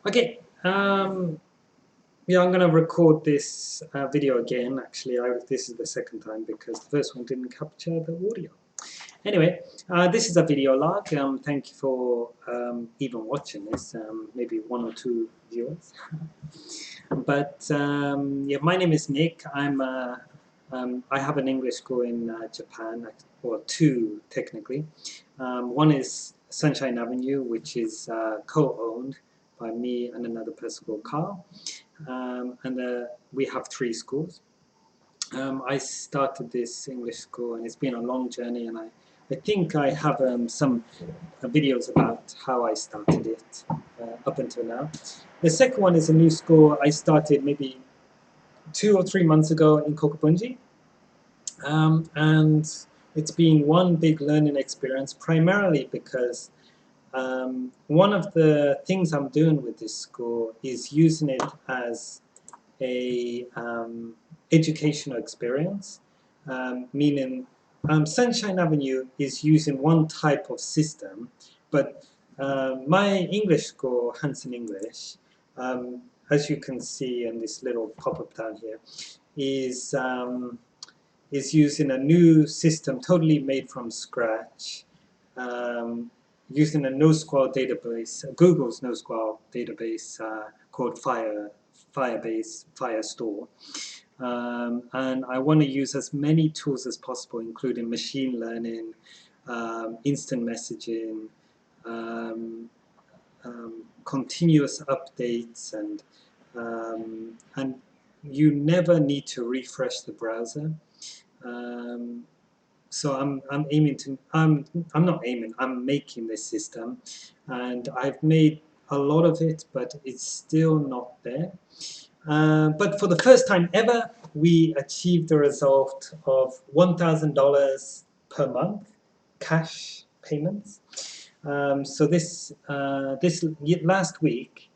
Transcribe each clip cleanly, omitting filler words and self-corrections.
Okay, yeah, I'm going to record this video again. Actually, this is the second time because the first one didn't capture the audio. Anyway, this is a video log. Thank you for even watching this, maybe one or two viewers. But yeah, my name is Nick. I have an English school in Japan, or two technically. One is Sunshine Avenue, which is co-owned by me and another person called Carl. And we have three schools. I started this English school, and it's been a long journey, and I think I have some videos about how I started it up until now. The second one is a new school I started maybe 2 or 3 months ago in Kokubunji, and it's been one big learning experience, primarily because one of the things I'm doing with this school is using it as a educational experience, meaning Sunshine Avenue is using one type of system, but my English school, Hanson English, as you can see in this little pop-up down here, is using a new system totally made from scratch, using a NoSQL database, Google's NoSQL database called Firebase, Firestore. And I want to use as many tools as possible, including machine learning, instant messaging, continuous updates, and you never need to refresh the browser. So I'm aiming to I'm not aiming, I'm making this system, and I've made a lot of it, but it's still not there. But for the first time ever, we achieved the result of $1,000 per month cash payments. So last week,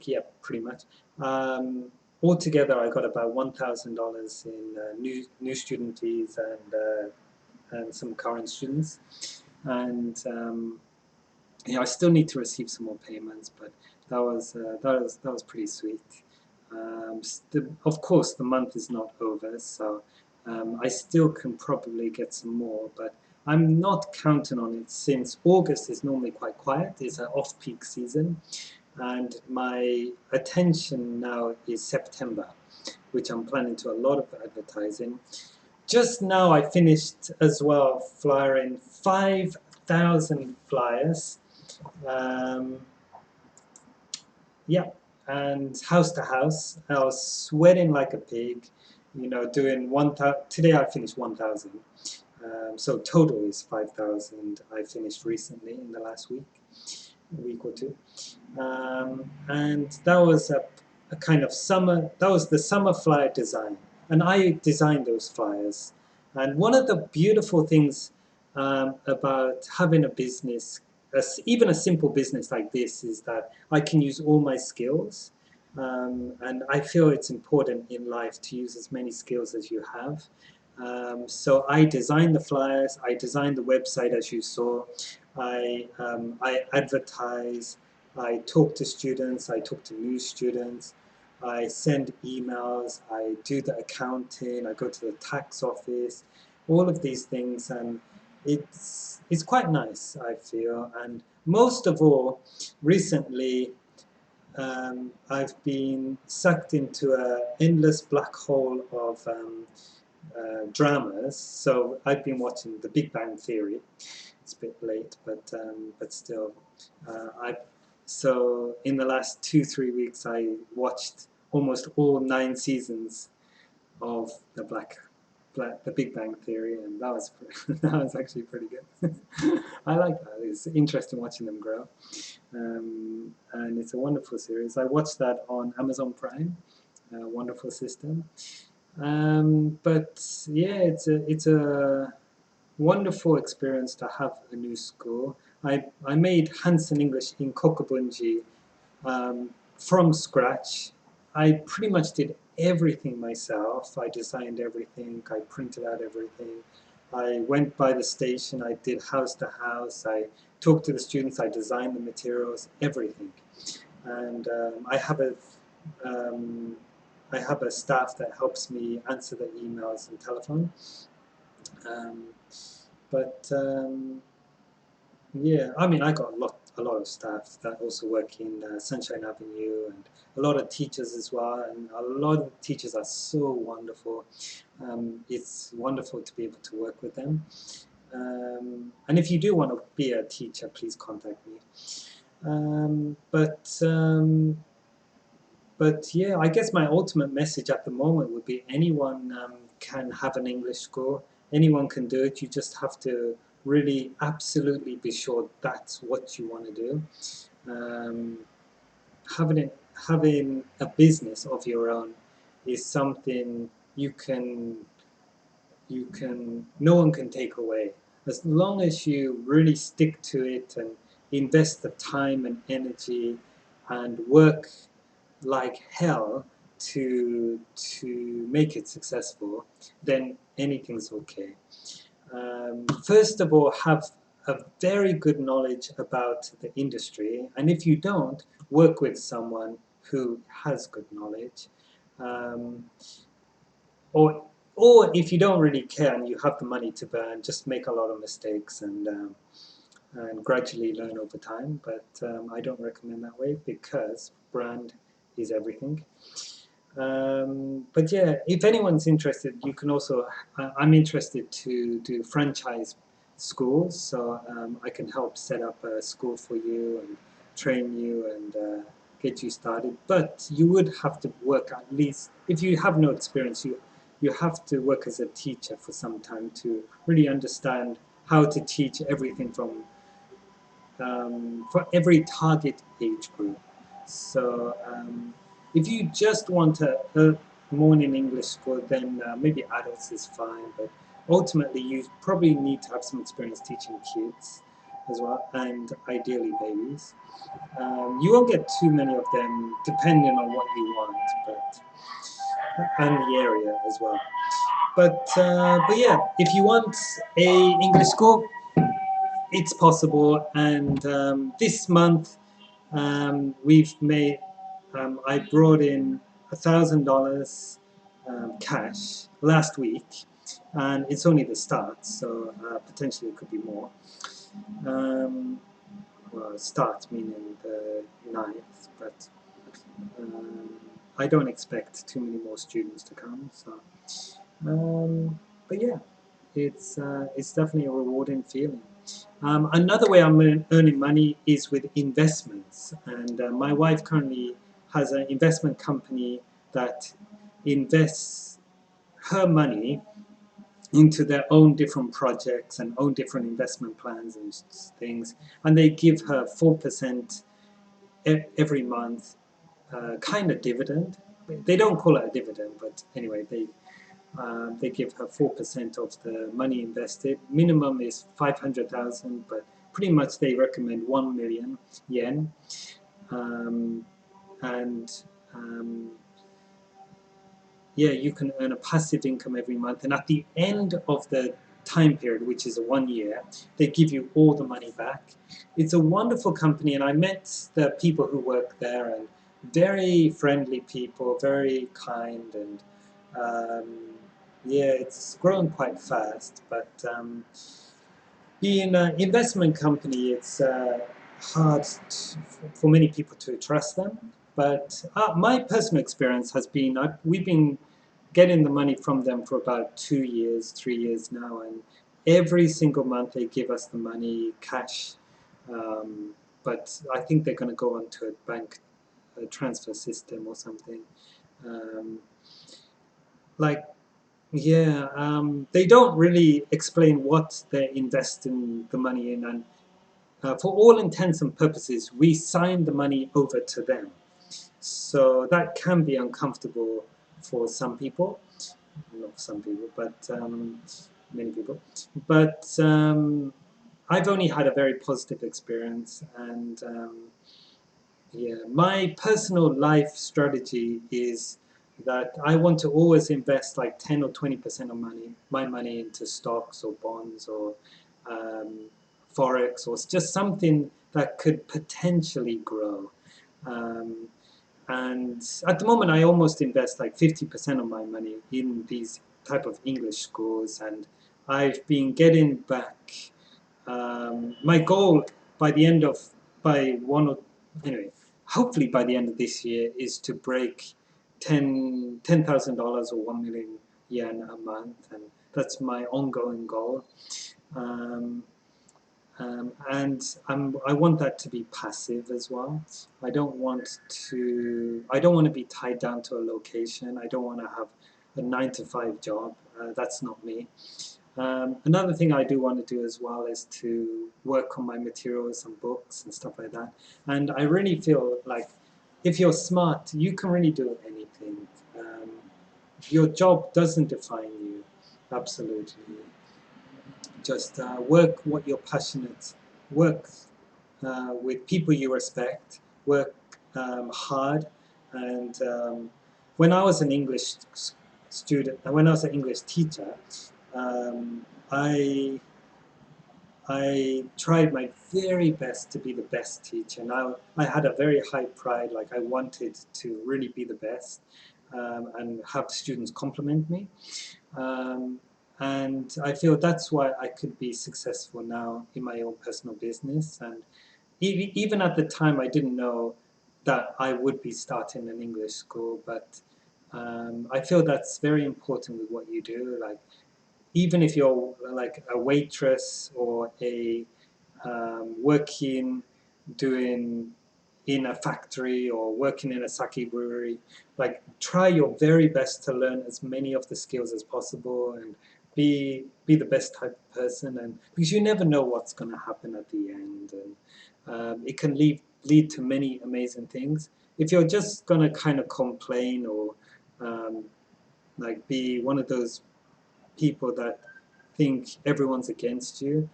yeah, pretty much. Altogether, I got about $1,000 in new student fees and some current students, and yeah, I still need to receive some more payments, but that was pretty sweet. Of course, the month is not over, so I still can probably get some more, but I'm not counting on it since August is normally quite quiet. It's an off-peak season, and my attention now is September, which I'm planning to a lot of advertising. Just now I finished as well flyering 5,000 flyers. Um, yeah, and house to house. I was sweating like a pig, doing 1,000. Today I finished 1,000. So total is 5,000 I finished recently in the last week or two. And that was a kind of summer, that was the summer flyer design. And I designed those flyers. And one of the beautiful things about having a business, even a simple business like this, is that I can use all my skills. And I feel it's important in life to use as many skills as you have. So I designed the flyers, I designed the website as you saw, I advertise, I talk to students, I talk to new students, I send emails, I do the accounting, I go to the tax office, all of these things, and it's quite nice, I feel. And most of all, recently, I've been sucked into an endless black hole of dramas. So I've been watching The Big Bang Theory. It's a bit late, but still, I. So in the last 2-3 weeks, I watched almost all 9 seasons of the Big Bang Theory, and that was that was actually pretty good. I like that. It's interesting watching them grow, and it's a wonderful series. I watched that on Amazon Prime. Wonderful system. But yeah, it's a wonderful experience to have a new school. I made Hanson English in Kokubunji from scratch. I pretty much did everything myself. I designed everything, I printed out everything. I went by the station, I did house to house, I talked to the students, I designed the materials, everything. And um, I have a staff that helps me answer the emails and telephone. Um, but yeah, I mean, I got a lot of staff that also work in Sunshine Avenue, and a lot of teachers as well. And a lot of teachers are so wonderful. It's wonderful to be able to work with them. And if you do want to be a teacher, please contact me. Um, but um, but yeah, I guess my ultimate message at the moment would be anyone can have an English school. Anyone can do it. You just have to really absolutely be sure that's what you want to do. Um, having a business of your own is something you can no one can take away. As long as you really stick to it and invest the time and energy and work like hell to make it successful, then anything's okay. First of all, have a very good knowledge about the industry, and if you don't, work with someone who has good knowledge. Um, or if you don't really care and you have the money to burn, just make a lot of mistakes and gradually learn over time. But I don't recommend that way because brand is everything. But yeah, if anyone's interested, you can also. I'm interested to do franchise schools, so I can help set up a school for you and train you and get you started. But you would have to work at least, if you have no experience, you have to work as a teacher for some time to really understand how to teach everything from for every target age group. So if you just want a morning English school, then maybe adults is fine. But ultimately, you probably need to have some experience teaching kids as well, and ideally babies. You won't get too many of them, depending on what you want, but and the area as well. But yeah, if you want a English school, it's possible. And this month we've made. I brought in $1,000 cash last week, and it's only the start, so potentially it could be more. Um, well, start meaning the ninth, but um, I don't expect too many more students to come. So, but yeah, it's definitely a rewarding feeling. Another way I'm earning money is with investments, and my wife currently has an investment company that invests her money into their own different projects and own different investment plans and things, and they give her 4% every month, kind of dividend. They don't call it a dividend, but anyway, they give her 4% of the money invested. Minimum is 500,000, but pretty much they recommend 1 million yen. Um, and yeah, you can earn a passive income every month. And at the end of the time period, which is 1 year, they give you all the money back. It's a wonderful company, and I met the people who work there, and very friendly people, very kind, and um, yeah, it's grown quite fast. But being an investment company, it's hard for many people to trust them. But my personal experience has been we've been getting the money from them for about 2 years, 3 years now, and every single month they give us the money cash. Um, but I think they're going to go on to a bank transfer system or something. Um, like yeah, they don't really explain what they're investing the money in, and for all intents and purposes, we sign the money over to them. So that can be uncomfortable for some people, not some people, but many people. But I've only had a very positive experience, and yeah, my personal life strategy is that I want to always invest like 10 or 20% of my money into stocks or bonds or um, forex or just something that could potentially grow. Um, and at the moment, I almost invest like 50% of my money in these type of English schools, and I've been getting back. My goal by the end of by one or anyway, hopefully by the end of this year is to break $10,000 or 1 million yen a month, and that's my ongoing goal. Um, and I want that to be passive as well. I don't want to be tied down to a location. I don't want to have a 9 to 5 job. That's not me. Another thing I do want to do as well is to work on my materials and books and stuff like that. And I really feel like if you're smart, you can really do anything. Um, your job doesn't define you, absolutely. Just work what you're passionate, work with people you respect, work hard. And when I was an English student, when I was an English teacher, um, I I tried my very best to be the best teacher. And I had a very high pride, like I wanted to really be the best and have students compliment me. Um, and I feel that's why I could be successful now in my own personal business. And even at the time, I didn't know that I would be starting an English school, but I feel that's very important with what you do. Like, even if you're like a waitress or a working, doing in a factory or working in a sake brewery, like try your very best to learn as many of the skills as possible and be the best type of person. And because you never know what's going to happen at the end, and it can lead to many amazing things. If you're just going to kind of complain or um, like be one of those people that think everyone's against you,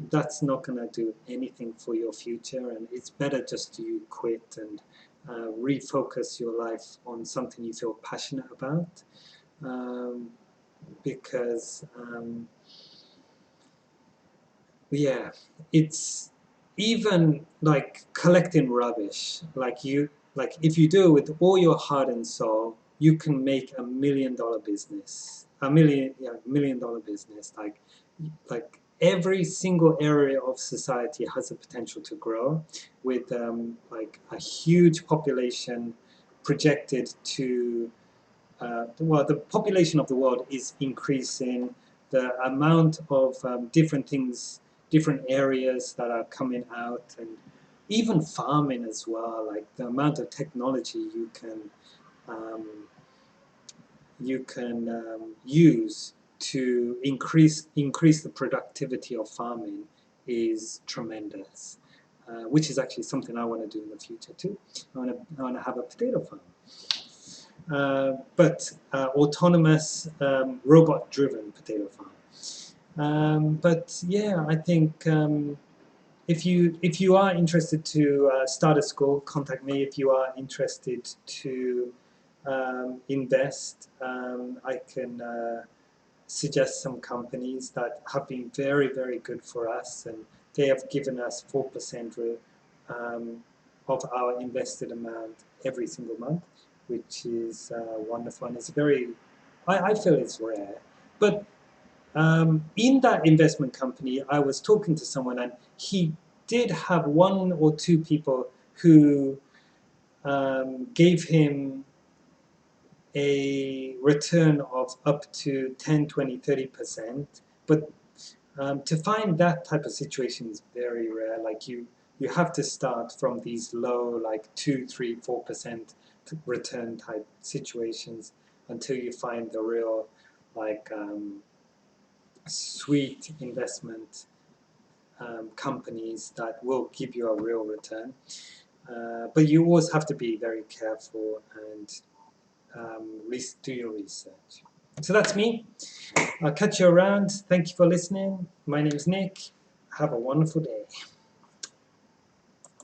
that's not going to do anything for your future. And it's better just you quit and refocus your life on something you feel passionate about. Um, because, yeah, it's even like collecting rubbish. Like if you do it with all your heart and soul, you can make $1 million business. $1 million business. Like every single area of society has the potential to grow, with like a huge population projected to. Well, the population of the world is increasing. The amount of different things, different areas that are coming out, and even farming as well. Like the amount of technology um, you can use to increase the productivity of farming is tremendous, which is actually something I want to do in the future too. I want to have a potato farm, but autonomous robot-driven potato farm. But yeah, I think if you are interested to start a school, contact me. If you are interested to invest, I can suggest some companies that have been very, very good for us, and they have given us 4% of our invested amount every single month, which is wonderful. And it's I feel it's rare. But in that investment company, I was talking to someone, and he did have 1 or 2 people who gave him a return of up to 10, 20, 30%. But to find that type of situation is very rare. Like you have to start from these low, like 2, 3, 4% return type situations until you find the real, like sweet investment companies that will give you a real return. But you always have to be very careful and do your research. So that's me. I'll catch you around. Thank you for listening. My name is Nick. Have a wonderful day.